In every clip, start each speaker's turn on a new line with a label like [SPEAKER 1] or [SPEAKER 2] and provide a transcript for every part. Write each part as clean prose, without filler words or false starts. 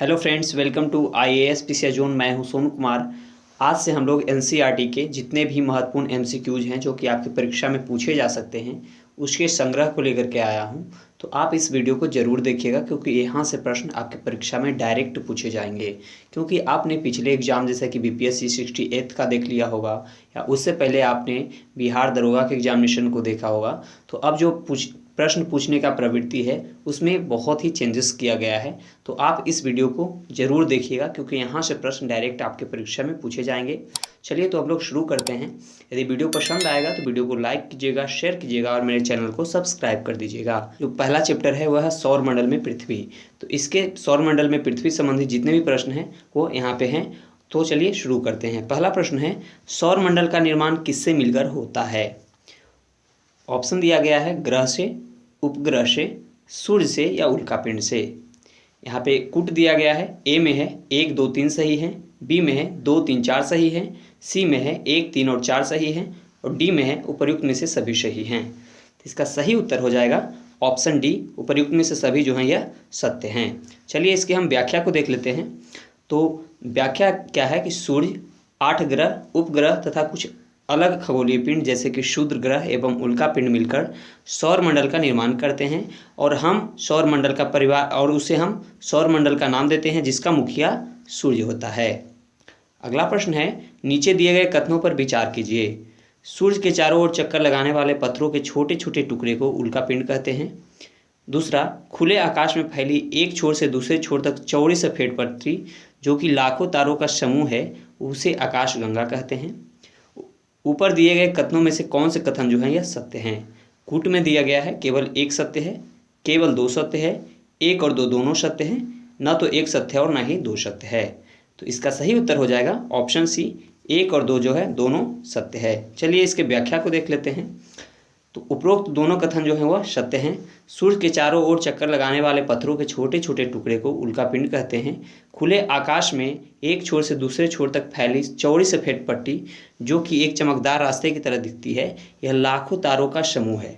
[SPEAKER 1] Hello friends, welcome to IAS PCS zone. मैं हूं सोनू कुमार। आज से हम लोग एनसीईआरटी के जितने भी महत्वपूर्ण एमसीक्यूज हैं जो कि आपकी परीक्षा में पूछे जा सकते हैं उसके संग्रह को लेकर के आया हूं। तो आप इस वीडियो को ज़रूर देखिएगा क्योंकि यहाँ से प्रश्न आपकी परीक्षा में डायरेक्ट पूछे जाएंगे। क्योंकि आपने पिछले एग्जाम जैसे कि BPSC 68 का देख लिया होगा या उससे पहले आपने बिहार दरोगा के एग्जामिनेशन को देखा होगा। तो अब जो प्रश्न पूछने का प्रवृत्ति है उसमें बहुत ही चेंजेस किया गया है। तो आप इस वीडियो को ज़रूर देखिएगा क्योंकि यहाँ से प्रश्न डायरेक्ट आपके परीक्षा में पूछे जाएंगे। चलिए तो हम लोग शुरू करते हैं। यदि वीडियो पसंद आएगा तो वीडियो को लाइक कीजिएगा, शेयर कीजिएगा और मेरे चैनल को सब्सक्राइब कर दीजिएगा। जो पहला चैप्टर है वह है सौर मंडल में पृथ्वी। तो इसके सौर मंडल में पृथ्वी संबंधी जितने भी प्रश्न हैं वो यहाँ पे हैं। तो चलिए शुरू करते हैं। पहला प्रश्न है, सौर मंडल का निर्माण किससे मिलकर होता है? ऑप्शन दिया गया है ग्रह से, उपग्रह से, सूर्य से या उल्कापिंड से। यहाँ पे कूट दिया गया है। ए में है 1, 2, 3 सही है, बी में है 2, 3, 4 सही है, सी में है 1, 3 और 4 सही है और डी में है उपर्युक्त में से सभी सही हैं। तो इसका सही उत्तर हो जाएगा ऑप्शन डी, उपर्युक्त में से सभी जो हैं यह सत्य हैं। चलिए इसकी हम व्याख्या को देख लेते हैं। तो व्याख्या क्या है कि सूर्य, 8 ग्रह, उपग्रह तथा कुछ अलग खगोलीय पिंड जैसे कि क्षुद्र ग्रह एवं उल्का पिंड मिलकर सौर मंडल का निर्माण करते हैं और हम सौर मंडल का परिवार और उसे हम सौर मंडल का नाम देते हैं जिसका मुखिया सूर्य होता है। अगला प्रश्न है, नीचे दिए गए कथनों पर विचार कीजिए। सूर्य के चारों ओर चक्कर लगाने वाले पत्थरों के छोटे छोटे टुकड़े को उल्का पिंड कहते हैं। दूसरा, खुले आकाश में फैली एक छोर से दूसरे छोर तक चौड़ी सफेद पट्टी जो कि लाखों तारों का समूह है उसे आकाशगंगा कहते हैं। ऊपर दिए गए कथनों में से कौन से कथन जो हैं यह सत्य हैं? कूट में दिया गया है केवल एक सत्य है, केवल 2 सत्य है, 1 और 2 दोनों सत्य हैं, न तो एक सत्य है और न ही 2 सत्य है। तो इसका सही उत्तर हो जाएगा ऑप्शन सी, 1 और 2 जो है दोनों सत्य है। चलिए इसके व्याख्या को देख लेते हैं। तो उपरोक्त दोनों कथन जो हैं वह सत्य हैं। सूर्य के चारों ओर चक्कर लगाने वाले पत्थरों के छोटे छोटे टुकड़े को उल्कापिंड कहते हैं। खुले आकाश में एक छोर से दूसरे छोर तक फैली चौड़ी सफेद पट्टी जो कि एक चमकदार रास्ते की तरह दिखती है, यह लाखों तारों का समूह है।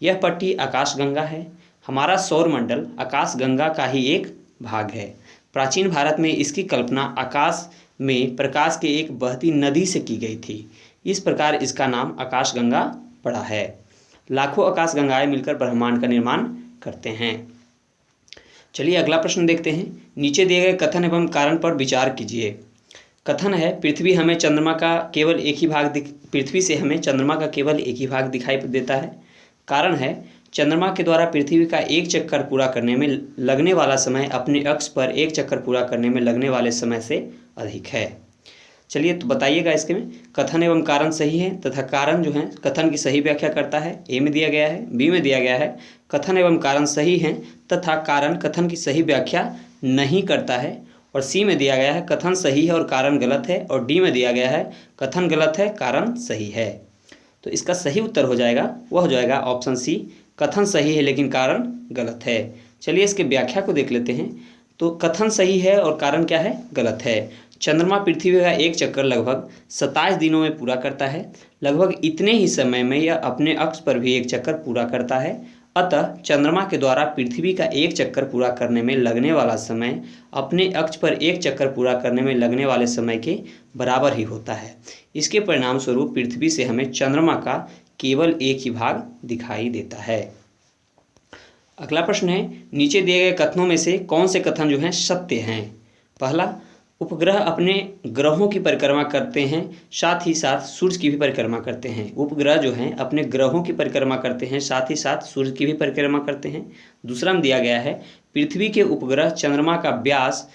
[SPEAKER 1] यह पट्टी आकाशगंगा है। हमारा सौर मंडल आकाशगंगा का ही एक भाग है। प्राचीन भारत में इसकी कल्पना आकाश में प्रकाश के एक बहती नदी से की गई थी। इस प्रकार इसका नाम आकाशगंगा पड़ा है। लाखों आकाशगंगाएं मिलकर ब्रह्मांड का निर्माण करते हैं। चलिए अगला प्रश्न देखते हैं। नीचे दिए गए कथन एवं कारण पर विचार कीजिए। कथन है, पृथ्वी से हमें चंद्रमा का केवल एक ही भाग दिखाई देता है। कारण है, चंद्रमा के द्वारा पृथ्वी का एक चक्कर पूरा करने में लगने वाला समय अपने अक्ष पर एक चक्कर पूरा करने में लगने वाले समय से अधिक है। चलिए तो बताइएगा इसके में कथन एवं कारण सही है तथा कारण जो है कथन की सही व्याख्या करता है। ए में दिया गया है, बी में दिया गया है कथन एवं कारण सही है तथा कारण कथन की सही व्याख्या नहीं करता है और सी में दिया गया है कथन सही है और कारण गलत है और डी में दिया गया है कथन गलत है कारण सही है। तो इसका सही उत्तर हो जाएगा वह हो जाएगा ऑप्शन सी, कथन सही है लेकिन कारण गलत है। चलिए इसके व्याख्या को देख लेते हैं। तो कथन सही है और कारण क्या है? गलत है। चंद्रमा पृथ्वी का एक चक्कर लगभग 27 दिनों में पूरा करता है। लगभग इतने ही समय में यह अपने अक्ष पर भी एक चक्कर पूरा करता है। अतः चंद्रमा के द्वारा पृथ्वी का एक चक्कर पूरा करने में लगने वाला समय अपने अक्ष पर एक चक्कर पूरा करने में लगने वाले समय के बराबर ही होता है। इसके परिणाम स्वरूप पृथ्वी से हमें चंद्रमा का केवल एक ही भाग दिखाई देता है। अगला प्रश्न है, नीचे दिए गए कथनों में से कौन से कथन जो हैं सत्य हैं? पहला, उपग्रह अपने ग्रहों की परिक्रमा करते हैं साथ ही साथ सूर्य की भी परिक्रमा करते हैं। उपग्रह जो हैं अपने ग्रहों की परिक्रमा करते हैं साथ ही साथ सूर्य की भी परिक्रमा करते हैं। दूसरा में दिया गया है पृथ्वी के उपग्रह चंद्रमा का व्यास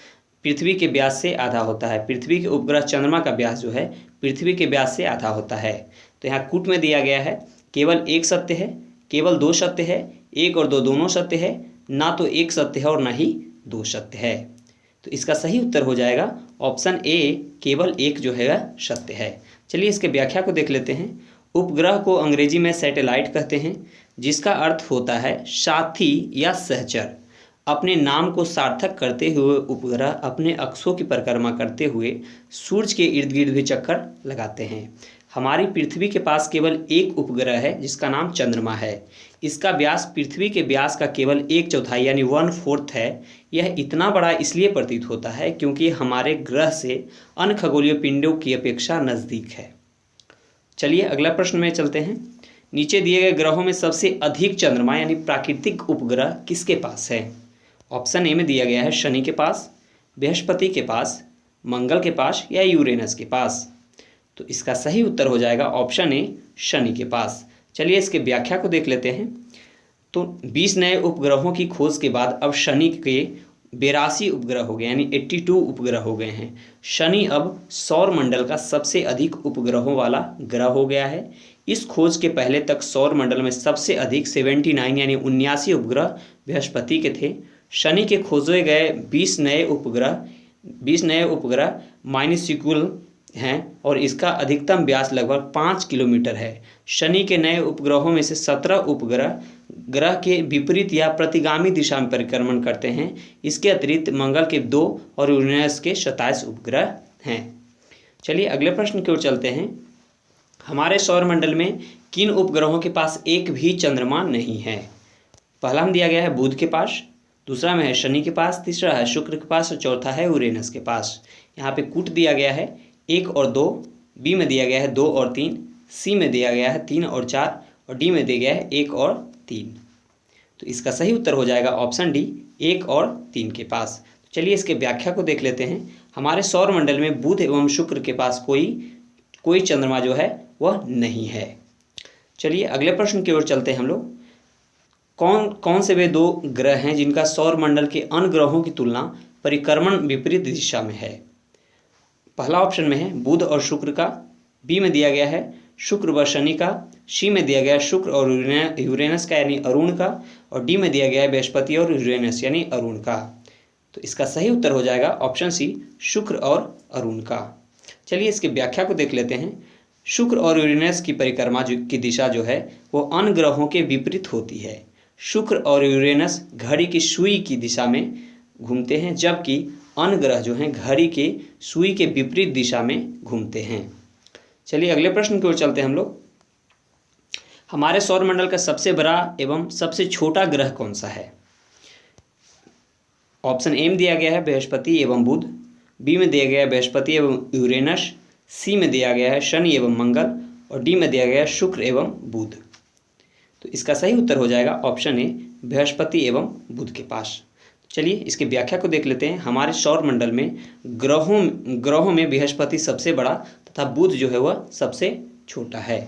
[SPEAKER 1] पृथ्वी के व्यास से आधा होता है। पृथ्वी के उपग्रह चंद्रमा का व्यास जो है पृथ्वी के व्यास से आधा होता है। तो यहाँ कूट में दिया गया है केवल एक सत्य है, केवल 2 सत्य है, 1 और 2 दोनों सत्य है, ना तो एक सत्य है और ना ही 2 सत्य है। तो इसका सही उत्तर हो जाएगा ऑप्शन ए, केवल एक जो है सत्य है। चलिए इसके व्याख्या को देख लेते हैं। उपग्रह को अंग्रेजी में सैटेलाइट कहते हैं जिसका अर्थ होता है साथी या सहचर। अपने नाम को सार्थक करते हुए उपग्रह अपने अक्षों की परिक्रमा करते हुए सूर्य के इर्द गिर्द भी चक्कर लगाते हैं। हमारी पृथ्वी के पास केवल एक उपग्रह है जिसका नाम चंद्रमा है। इसका व्यास पृथ्वी के व्यास का केवल 1/4 यानी 1/4 है। यह इतना बड़ा इसलिए प्रतीत होता है क्योंकि हमारे ग्रह से अन्य खगोलीय पिंडों की अपेक्षा नज़दीक है। चलिए अगला प्रश्न में चलते हैं। नीचे दिए गए ग्रहों में सबसे अधिक चंद्रमा यानी प्राकृतिक उपग्रह किसके पास है? ऑप्शन ए में दिया गया है शनि के पास, बृहस्पति के पास, मंगल के पास या यूरेनस के पास। तो इसका सही उत्तर हो जाएगा ऑप्शन ए शनि के पास। चलिए इसके व्याख्या को देख लेते हैं। तो 20 नए उपग्रहों की खोज के बाद अब शनि के 82 उपग्रह हो गए यानी 82 उपग्रह हो गए हैं। शनि अब सौर मंडल का सबसे अधिक उपग्रहों वाला ग्रह हो गया है। इस खोज के पहले तक सौर मंडल में सबसे अधिक 79 यानी 79 उपग्रह बृहस्पति के थे। शनि के खोजे गए 20 नए उपग्रह माइनस्क्यूल हैं और इसका अधिकतम व्यास लगभग 5 किलोमीटर है। शनि के नए उपग्रहों में से 17 उपग्रह ग्रह के विपरीत या प्रतिगामी दिशा में परिक्रमण करते हैं। इसके अतिरिक्त मंगल के 2 और यूरेनस के 27 उपग्रह हैं। चलिए अगले प्रश्न की ओर चलते हैं। हमारे सौरमंडल में किन उपग्रहों के पास एक भी चंद्रमा नहीं है? पहला में दिया गया है बुध के पास, दूसरा में है शनि के पास, तीसरा है शुक्र के पास और चौथा है यूरेनस के पास। यहाँ पे कूट दिया गया है 1 और 2, बी में दिया गया है 2 और 3, सी में दिया गया है 3 और 4 और डी में दिया गया है 1 और 3। तो इसका सही उत्तर हो जाएगा ऑप्शन डी 1 और 3 के पास। तो चलिए इसके व्याख्या को देख लेते हैं। हमारे सौरमंडल में बुध एवं शुक्र के पास कोई चंद्रमा जो है वह नहीं है। चलिए अगले प्रश्न की ओर चलते हैं हम लोग। कौन से वे 2 ग्रह हैं जिनका सौरमंडल के अन्य ग्रहों की तुलना परिक्रमण विपरीत दिशा में है? पहला ऑप्शन में है बुध और शुक्र का, बी में दिया गया है शुक्र व शनि का, सी में दिया गया है शुक्र और यूरेनस का यानी अरुण का और डी में दिया गया है बृहस्पति और यूरेनस यानी अरुण का। तो इसका सही उत्तर हो जाएगा ऑप्शन सी शुक्र और अरुण का। चलिए इसकी व्याख्या को देख लेते हैं। शुक्र और यूरेनस की परिक्रमा की दिशा जो है वो अन्य ग्रहों के विपरीत होती है। शुक्र और यूरेनस घड़ी की सुई की दिशा में घूमते हैं जबकि अन्य ग्रह जो हैं घड़ी के सुई के विपरीत दिशा में घूमते हैं। चलिए अगले प्रश्न की ओर चलते हैं हम लोग। हमारे सौरमंडल का सबसे बड़ा एवं सबसे छोटा ग्रह कौन सा है? ऑप्शन ए में दिया गया है बृहस्पति एवं बुध, बी में दिया गया है बृहस्पति एवं यूरेनस, सी में दिया गया है शनि एवं मंगल और डी में दिया गया है शुक्र एवं बुध। तो इसका सही उत्तर हो जाएगा ऑप्शन ए बृहस्पति एवं बुध के पास। चलिए इसकी व्याख्या को देख लेते हैं। हमारे सौरमंडल में ग्रहों में बृहस्पति सबसे बड़ा तथा बुध जो है वह सबसे छोटा है।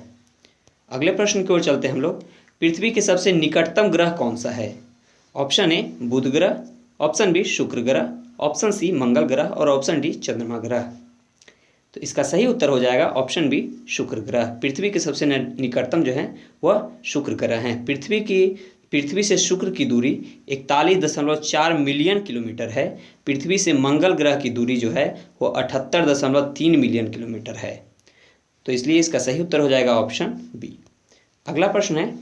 [SPEAKER 1] अगले प्रश्न की ओर चलते हैं हम लोग। पृथ्वी के सबसे निकटतम ग्रह कौन सा है? ऑप्शन ए बुध ग्रह, ऑप्शन बी शुक्र ग्रह, ऑप्शन सी मंगल ग्रह और ऑप्शन डी चंद्रमा ग्रह। तो इसका सही उत्तर हो जाएगा ऑप्शन बी शुक्र ग्रह। पृथ्वी के सबसे निकटतम जो है वह शुक्र ग्रह हैं। पृथ्वी से शुक्र की दूरी 41.4 मिलियन किलोमीटर है। पृथ्वी से मंगल ग्रह की दूरी जो है वो 78.3 मिलियन किलोमीटर है। तो इसलिए इसका सही उत्तर हो जाएगा ऑप्शन बी। अगला प्रश्न है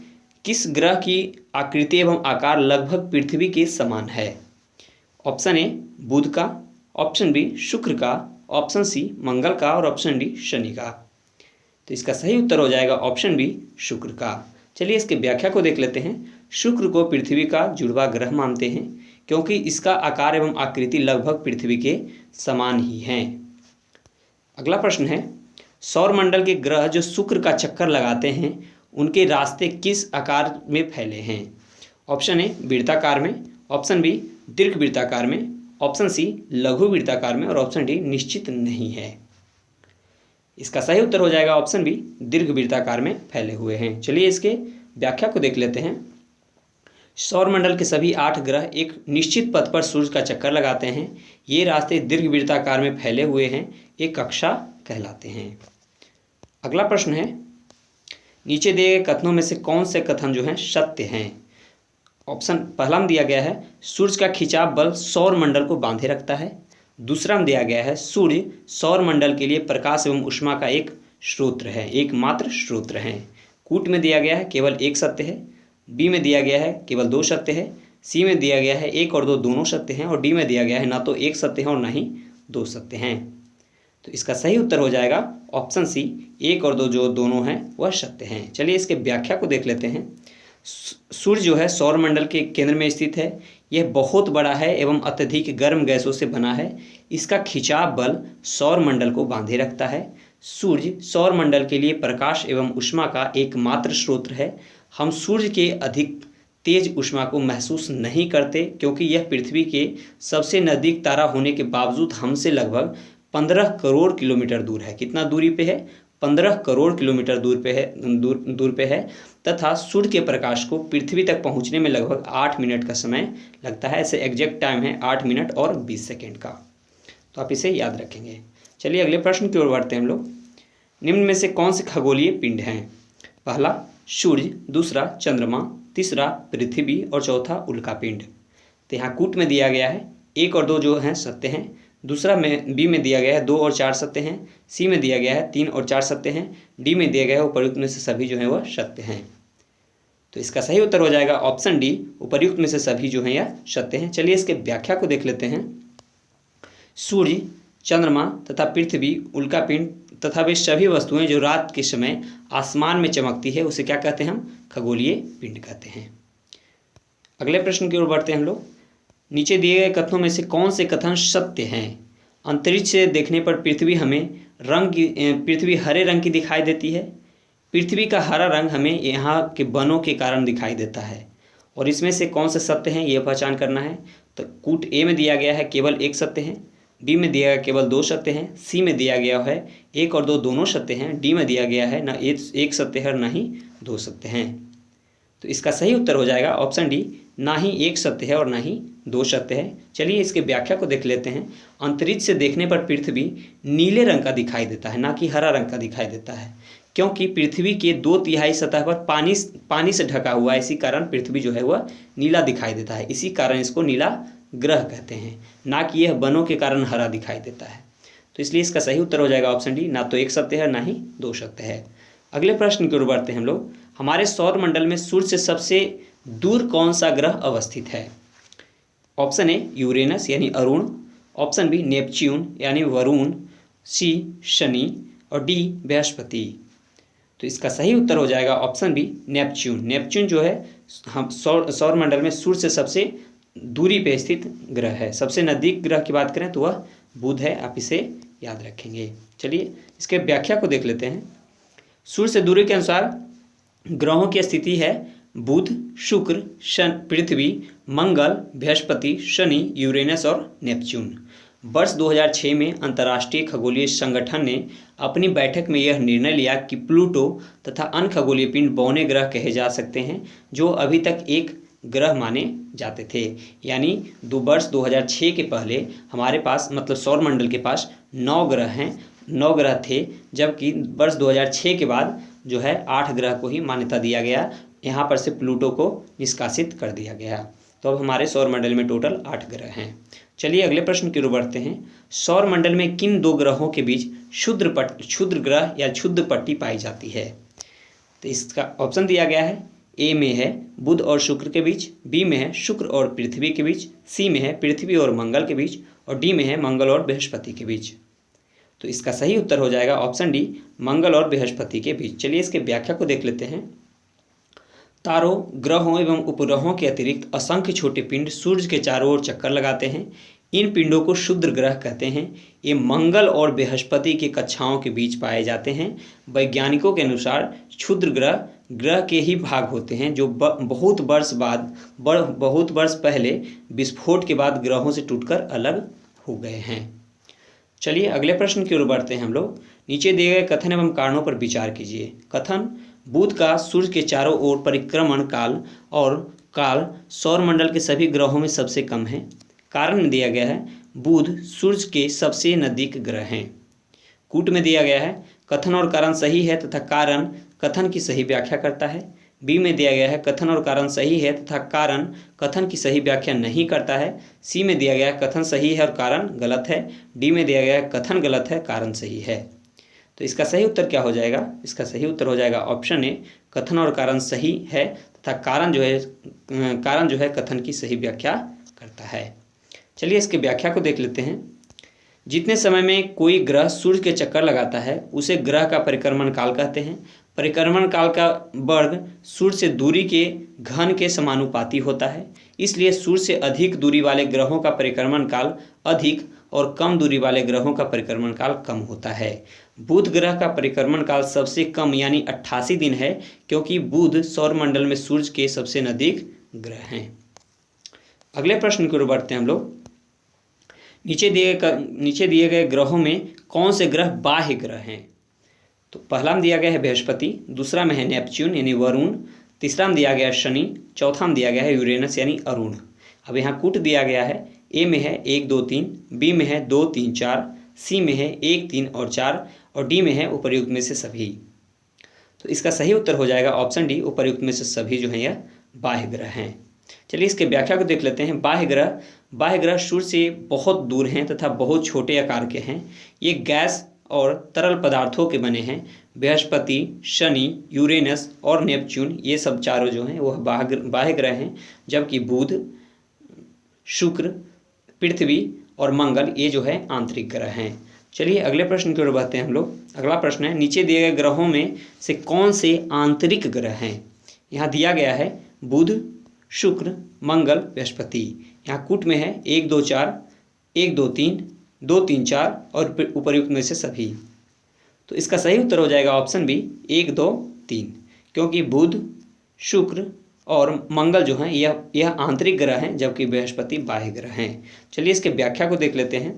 [SPEAKER 1] किस ग्रह की आकृति एवं आकार लगभग पृथ्वी के समान है? ऑप्शन ए बुध का, ऑप्शन बी शुक्र का, ऑप्शन सी मंगल का और ऑप्शन डी शनि का। तो इसका सही उत्तर हो जाएगा ऑप्शन बी शुक्र का। चलिए इसके व्याख्या को देख लेते हैं। शुक्र को पृथ्वी का जुड़वा ग्रह मानते हैं क्योंकि इसका आकार एवं आकृति लगभग पृथ्वी के समान ही हैं। अगला प्रश्न है सौरमंडल के ग्रह जो शुक्र का चक्कर लगाते हैं उनके रास्ते किस आकार में फैले हैं? ऑप्शन ए वृत्ताकार में, ऑप्शन बी दीर्घ वृत्ताकार में, ऑप्शन सी लघु वृत्ताकार में और ऑप्शन डी निश्चित नहीं है। इसका सही उत्तर हो जाएगा ऑप्शन बी दीर्घ वृत्ताकार में फैले हुए हैं। चलिए इसके व्याख्या को देख लेते हैं। सौरमंडल के सभी 8 ग्रह एक निश्चित पथ पर सूर्य का चक्कर लगाते हैं। ये रास्ते दीर्घ वृत्ताकार में फैले हुए हैं, एक कक्षा कहलाते हैं। अगला प्रश्न है नीचे दिए गए कथनों में से कौन से कथन जो हैं सत्य हैं? ऑप्शन पहला में दिया गया है सूर्य का खिंचाव बल सौरमंडल को बांधे रखता है। दूसरा में दिया गया है सूर्य सौरमंडल के लिए प्रकाश एवं ऊष्मा का एक स्रोत है, एकमात्र स्रोत है। कूट में दिया गया है केवल एक सत्य है, बी में दिया गया है केवल 2 सत्य है, सी में दिया गया है 1 और 2 दोनों सत्य हैं और डी में दिया गया है ना तो 1 सत्य है और ना ही 2 सत्य हैं। तो इसका सही उत्तर हो जाएगा ऑप्शन सी 1 और 2 जो दोनों हैं वह सत्य हैं। चलिए इसके व्याख्या को देख लेते हैं। सूर्य जो है सौरमंडल के केंद्र में स्थित है। यह बहुत बड़ा है एवं अत्यधिक गर्म गैसों से बना है। इसका खिंचाव बल सौर मंडल को बांधे रखता है। सूर्य सौर मंडल के लिए प्रकाश एवं ऊष्मा का एकमात्र स्रोत है। हम सूर्य के अधिक तेज ऊष्मा को महसूस नहीं करते क्योंकि यह पृथ्वी के सबसे नज़दीक तारा होने के बावजूद हमसे लगभग 15 करोड़ किलोमीटर दूर है। कितना दूरी पे है? 15 करोड़ किलोमीटर दूर पे है तथा सूर्य के प्रकाश को पृथ्वी तक पहुंचने में लगभग 8 मिनट का समय लगता है। ऐसे एग्जैक्ट टाइम है 8 मिनट और 20 सेकेंड का, तो आप इसे याद रखेंगे। चलिए अगले प्रश्न की ओर बढ़ते हैं हम लोग। निम्न में से कौन से खगोलीय पिंड हैं? पहला सूर्य, दूसरा चंद्रमा, तीसरा पृथ्वी और चौथा उल्का पिंड। तो यहाँ कूट में दिया गया है 1 और 2 जो हैं सत्य हैं। दूसरा में बी में दिया गया है 2 और 4 सत्य हैं। सी में दिया गया है 3 और 4 सत्य हैं। डी में दिया गया है उपर्युक्त में से सभी जो हैं वह सत्य हैं। तो इसका सही उत्तर हो जाएगा ऑप्शन डी, उपर्युक्त में से सभी जो हैं यह सत्य हैं। चलिए इसके व्याख्या को देख लेते हैं। सूर्य, चंद्रमा तथा पृथ्वी, उल्का पिंड तथा वे सभी वस्तुएं जो रात के समय आसमान में चमकती है उसे क्या कहते हैं? हम खगोलीय पिंड कहते हैं। अगले प्रश्न की ओर बढ़ते हैं हम लोग। नीचे दिए गए कथनों में से कौन से कथन सत्य हैं? अंतरिक्ष से देखने पर पृथ्वी हरे रंग की दिखाई देती है। पृथ्वी का हरा रंग हमें यहाँ के वनों के कारण दिखाई देता है। और इसमें से कौन से सत्य हैं ये पहचान करना है। तो कूट ए में दिया गया है केवल 1 सत्य है। बी में दिया गया केवल 2 सत्य हैं। सी में दिया गया है 1 और 2 दोनों सत्य हैं। डी में दिया गया है ना 1 सत्य है और ना ही 2 सत्य हैं। तो इसका सही उत्तर हो जाएगा ऑप्शन डी, ना ही 1 सत्य है और ना ही 2 सत्य है। चलिए इसके व्याख्या को देख लेते हैं। अंतरिक्ष से देखने पर पृथ्वी नीले रंग का दिखाई देता है, ना कि हरा रंग का दिखाई देता है, क्योंकि पृथ्वी के 2/3 सतह पर पानी से ढका हुआ है। इसी कारण पृथ्वी जो है वह नीला दिखाई देता है। इसी कारण इसको नीला ग्रह कहते हैं, ना कि यह वनों के कारण हरा दिखाई देता है। तो इसलिए इसका सही उत्तर हो जाएगा ऑप्शन डी, ना तो 1 सत्य है ना ही 2 सत्य है। अगले प्रश्न की ओर बढ़ते हैं हम लोग। हमारे सौर मंडल में सूर्य से सबसे दूर कौन सा ग्रह अवस्थित है? ऑप्शन ए यूरेनस यानी अरुण, ऑप्शन बी नेपच्यून यानी वरुण, सी शनि और डी बृहस्पति। तो इसका सही उत्तर हो जाएगा ऑप्शन बी नेपच्यून। नेपच्यून जो है हम सौर मंडल में सूर्य से सबसे दूरी पे स्थित ग्रह है। सबसे नज़दीक ग्रह की बात करें तो वह बुध है, आप इसे याद रखेंगे। चलिए इसके व्याख्या को देख लेते हैं। सूर्य से दूरी के अनुसार ग्रहों की स्थिति है बुध, शुक्र, पृथ्वी, मंगल, बृहस्पति, शनि, यूरेनस और नेपच्यून। वर्ष 2006 में अंतर्राष्ट्रीय खगोलीय संगठन ने अपनी बैठक में यह निर्णय लिया कि प्लूटो तथा अन्य खगोलीय पिंड बौने ग्रह कहे जा सकते हैं जो अभी तक एक ग्रह माने जाते थे। यानी वर्ष 2006 के पहले हमारे पास मतलब सौर मंडल के पास 9 ग्रह थे, जबकि वर्ष 2006 के बाद जो है 8 ग्रह को ही मान्यता दिया गया। यहाँ पर से प्लूटो को निष्कासित कर दिया गया। तो अब हमारे सौर मंडल में टोटल 8 ग्रह हैं। चलिए अगले प्रश्न की ओर बढ़ते हैं। सौर मंडल में किन 2 ग्रहों के बीच क्षुद्र ग्रह या क्षुद्र पट्टी पाई जाती है? तो इसका ऑप्शन दिया गया है। ए में है बुध और शुक्र के बीच, बी में है शुक्र और पृथ्वी के बीच, सी में है पृथ्वी और मंगल के बीच और डी में है मंगल और बृहस्पति के बीच। तो इसका सही उत्तर हो जाएगा ऑप्शन डी, मंगल और बृहस्पति के बीच। चलिए इसके व्याख्या को देख लेते हैं। तारों, ग्रहों एवं उपग्रहों के अतिरिक्त असंख्य छोटे पिंड सूर्य के चारों ओर चक्कर लगाते हैं। इन पिंडों को क्षुद्र ग्रह कहते हैं। ये मंगल और बृहस्पति की कक्षाओं के बीच पाए जाते हैं। वैज्ञानिकों के अनुसार क्षुद्र ग्रह के ही भाग होते हैं जो बहुत वर्ष पहले विस्फोट के बाद ग्रहों से टूटकर अलग हो गए हैं। चलिए अगले प्रश्न की ओर बढ़ते हैं हम लोग। नीचे दिए गए कथन एवं कारणों पर विचार कीजिए। कथन, बुध का सूर्य के चारों ओर परिक्रमण काल सौर मंडल के सभी ग्रहों में सबसे कम है। कारण में दिया गया है बुध सूर्य के सबसे नज़दीक ग्रह हैं। कूट में दिया गया है कथन और कारण सही है तथा कारण कथन की सही व्याख्या करता है। बी में दिया गया है कथन और कारण सही है तथा कारण कथन की सही व्याख्या नहीं करता है। सी में दिया गया है कथन सही है और कारण गलत है। डी में दिया गया है कथन गलत है, कारण सही है। तो इसका सही उत्तर क्या हो जाएगा? इसका सही उत्तर हो जाएगा ऑप्शन ए, कथन और कारण सही है तथा कारण जो है कथन की सही व्याख्या करता है। चलिए इसके व्याख्या को देख लेते हैं। जितने समय में कोई ग्रह सूर्य के चक्कर लगाता है उसे ग्रह का परिक्रमण काल कहते हैं। परिक्रमण काल का वर्ग सूर्य से दूरी के घन के समानुपाती होता है, इसलिए सूर्य से अधिक दूरी वाले ग्रहों का परिक्रमण काल अधिक और कम दूरी वाले ग्रहों का परिक्रमण काल कम होता है। बुध ग्रह का परिक्रमण काल सबसे कम यानी 88 दिन है, क्योंकि बुध सौरमंडल में सूर्य के सबसे नज़दीक ग्रह हैं। अगले प्रश्न की ओर बढ़ते हैं हम लोग। नीचे दिए गए ग्रहों में कौन से ग्रह बाह्य ग्रह हैं? तो पहला में दिया गया है बृहस्पति, दूसरा में है नेपच्यून यानी वरुण, तीसरा में दिया गया है शनि, चौथा में दिया गया है यूरेनस यानी अरुण। अब यहाँ कूट दिया गया है, ए में है 1 2 3, बी में है 2 3 4, सी में है 1 3 और 4 और डी में है उपर्युक्त में से सभी। तो इसका सही उत्तर हो जाएगा ऑप्शन डी, उपर्युक्त में से सभी जो हैं यह बाह्य ग्रह हैं। चलिए इसके व्याख्या को देख लेते हैं। बाह्य ग्रह सूर्य से बहुत दूर हैं तथा बहुत छोटे आकार के हैं। ये गैस और तरल पदार्थों के बने हैं। बृहस्पति, शनि, यूरेनस और नेपच्यून ये सब चारों जो हैं वह बाह्य ग्रह हैं, जबकि बुध, शुक्र, पृथ्वी और मंगल ये जो है आंतरिक ग्रह हैं। चलिए अगले प्रश्न की ओर बढ़ते हैं हम लोग। अगला प्रश्न है, नीचे दिए गए ग्रहों में से कौन से आंतरिक ग्रह हैं? यहाँ दिया गया है बुध, शुक्र, मंगल, बृहस्पति। यहाँ कूट में है 1 2 4, 1 2 3, 2 3 4 और उपर्युक्त में से सभी। तो इसका सही उत्तर हो जाएगा ऑप्शन बी, 1 2 3, क्योंकि बुध, शुक्र और मंगल जो हैं यह आंतरिक ग्रह हैं, जबकि बृहस्पति बाह्य ग्रह हैं। चलिए इसके व्याख्या को देख लेते हैं।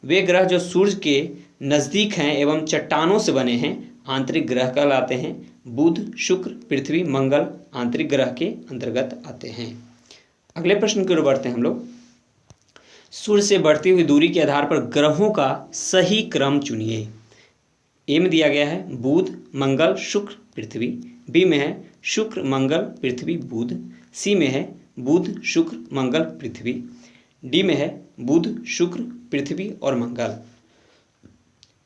[SPEAKER 1] वे ग्रह जो सूर्य के नज़दीक हैं एवं चट्टानों से बने हैं आंतरिक ग्रह कहलाते हैं। बुध, शुक्र, पृथ्वी, मंगल आंतरिक ग्रह के अंतर्गत आते हैं। अगले प्रश्न की ओर बढ़ते हैं हम लोग। सूर्य से बढ़ती हुई दूरी के आधार पर ग्रहों का सही क्रम चुनिए। ए में दिया गया है बुध, मंगल, शुक्र, पृथ्वी। बी में है शुक्र, मंगल, पृथ्वी, बुध। सी में है बुध, शुक्र, मंगल, पृथ्वी। डी में है बुध, शुक्र, पृथ्वी और मंगल।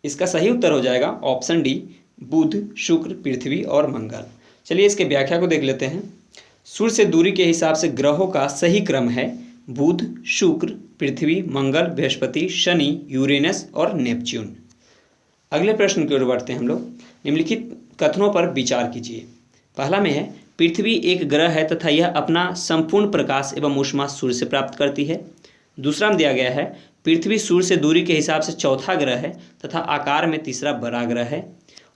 [SPEAKER 1] इसका सही उत्तर हो जाएगा ऑप्शन डी, बुध, शुक्र, पृथ्वी और मंगल। चलिए इसके व्याख्या को देख लेते हैं। सूर्य से दूरी के हिसाब से ग्रहों का सही क्रम है बुध, शुक्र, पृथ्वी, मंगल, बृहस्पति, शनि, यूरेनस और नेपच्यून। अगले प्रश्न की ओर बढ़ते हैं हम लोग। निम्नलिखित कथनों पर विचार कीजिए। पहला में है पृथ्वी एक ग्रह है तथा यह अपना संपूर्ण प्रकाश एवं ऊष्मा सूर्य से प्राप्त करती है। दूसरा में दिया गया है पृथ्वी सूर्य से दूरी के हिसाब से चौथा ग्रह है तथा आकार में तीसरा बड़ा ग्रह है।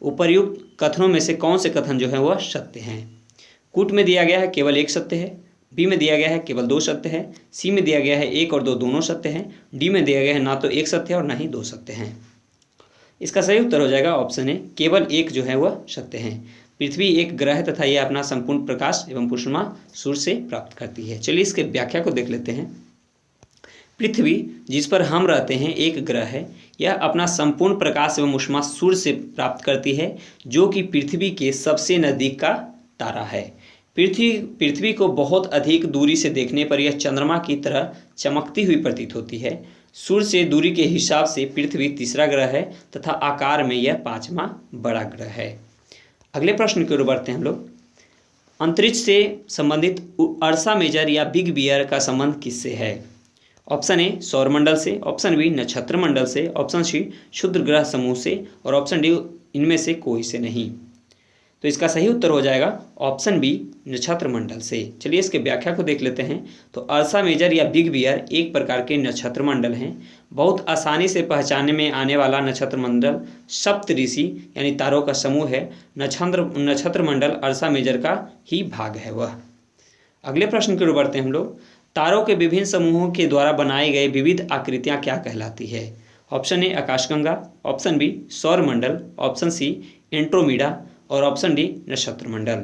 [SPEAKER 1] उपर्युक्त कथनों में से कौन से कथन जो है वह सत्य हैं? कूट में दिया गया है केवल एक सत्य है, बी में दिया गया है केवल 2 सत्य है, सी में दिया गया है 1 और 2 दोनों सत्य हैं, डी में दिया गया है ना तो 1 सत्य है और ना ही 2 सत्य हैं। इसका सही उत्तर हो जाएगा ऑप्शन ए, केवल 1 जो है वह सत्य है। पृथ्वी एक ग्रह है तथा यह अपना संपूर्ण प्रकाश एवं ऊष्मा सूर्य से प्राप्त करती है। चलिए इसके व्याख्या को देख लेते हैं। पृथ्वी जिस पर हम रहते हैं एक ग्रह है। यह अपना संपूर्ण प्रकाश एवं ऊष्मा सूर्य से प्राप्त करती है, जो कि पृथ्वी के सबसे नज़दीक का तारा है। पृथ्वी को बहुत अधिक दूरी से देखने पर यह चंद्रमा की तरह चमकती हुई प्रतीत होती है। सूर्य से दूरी के हिसाब से पृथ्वी तीसरा ग्रह है तथा आकार में यह 5वां बड़ा ग्रह है। अगले प्रश्न की ओर बढ़ते हैं हम लोग। अंतरिक्ष से संबंधित अर्सा मेजर या बिग बियर का संबंध किससे है? ऑप्शन ए सौरमंडल से, ऑप्शन बी नक्षत्र मंडल से, ऑप्शन सी क्षुद्र ग्रह समूह से और ऑप्शन डी इनमें से कोई से नहीं। तो इसका सही उत्तर हो जाएगा ऑप्शन बी नक्षत्र मंडल से। चलिए इसके व्याख्या को देख लेते हैं। तो अर्सा मेजर या बिग बियर एक प्रकार के नक्षत्र मंडल हैं। बहुत आसानी से पहचानने में आने वाला नक्षत्र मंडल सप्तऋषि यानी तारों का समूह है। नक्षत्र मंडल अर्सा मेजर का ही भाग है वह। अगले प्रश्न की ओर बढ़ते हैं हम लोग। तारों के विभिन्न समूहों के द्वारा बनाई गई विविध आकृतियाँ क्या कहलाती है? ऑप्शन ए आकाशगंगा, ऑप्शन बी सौरमंडल, ऑप्शन सी एंड्रोमेडा और ऑप्शन डी नक्षत्र मंडल।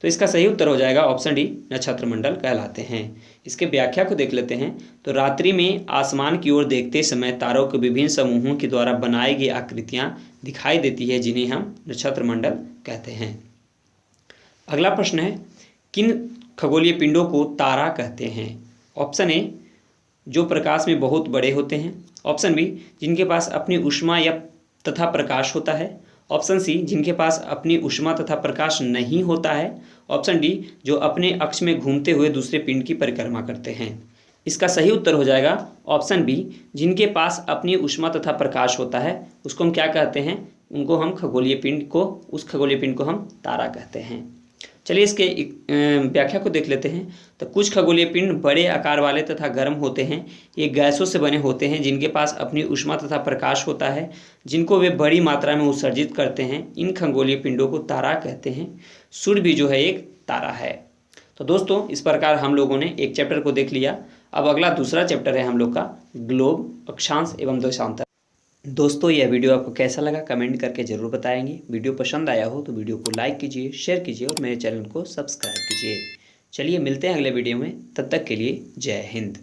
[SPEAKER 1] तो इसका सही उत्तर हो जाएगा ऑप्शन डी नक्षत्र मंडल कहलाते हैं। इसके व्याख्या को देख लेते हैं। तो रात्रि में आसमान की ओर देखते समय तारों के विभिन्न समूहों के द्वारा बनाई गई आकृतियां दिखाई देती है, जिन्हें हम नक्षत्र मंडल कहते हैं। अगला प्रश्न है, किन खगोलीय पिंडों को तारा कहते हैं? ऑप्शन ए जो प्रकाश में बहुत बड़े होते हैं, ऑप्शन बी जिनके पास अपनी ऊष्मा या तथा प्रकाश होता है, ऑप्शन सी जिनके पास अपनी ऊष्मा तथा प्रकाश नहीं होता है, ऑप्शन डी जो अपने अक्ष में घूमते हुए दूसरे पिंड की परिक्रमा करते हैं। इसका सही उत्तर हो जाएगा ऑप्शन बी जिनके पास अपनी ऊष्मा तथा प्रकाश होता है, उसको हम क्या कहते हैं? उनको हम खगोलीय पिंड को उस खगोलीय पिंड को हम तारा कहते हैं। चलिए इसके व्याख्या को देख लेते हैं। तो कुछ खगोलीय पिंड बड़े आकार वाले तथा गर्म होते हैं। ये गैसों से बने होते हैं जिनके पास अपनी ऊष्मा तथा प्रकाश होता है, जिनको वे बड़ी मात्रा में उत्सर्जित करते हैं। इन खगोलीय पिंडों को तारा कहते हैं। सूर्य भी जो है एक तारा है। तो दोस्तों इस प्रकार हम लोगों ने एक चैप्टर को देख लिया। अब अगला दूसरा चैप्टर है हम लोग का ग्लोब, अक्षांश एवं देशांतर। दोस्तों यह वीडियो आपको कैसा लगा कमेंट करके ज़रूर बताएंगे। वीडियो पसंद आया हो तो वीडियो को लाइक कीजिए, शेयर कीजिए और मेरे चैनल को सब्सक्राइब कीजिए। चलिए मिलते हैं अगले वीडियो में, तब तक के लिए जय हिंद।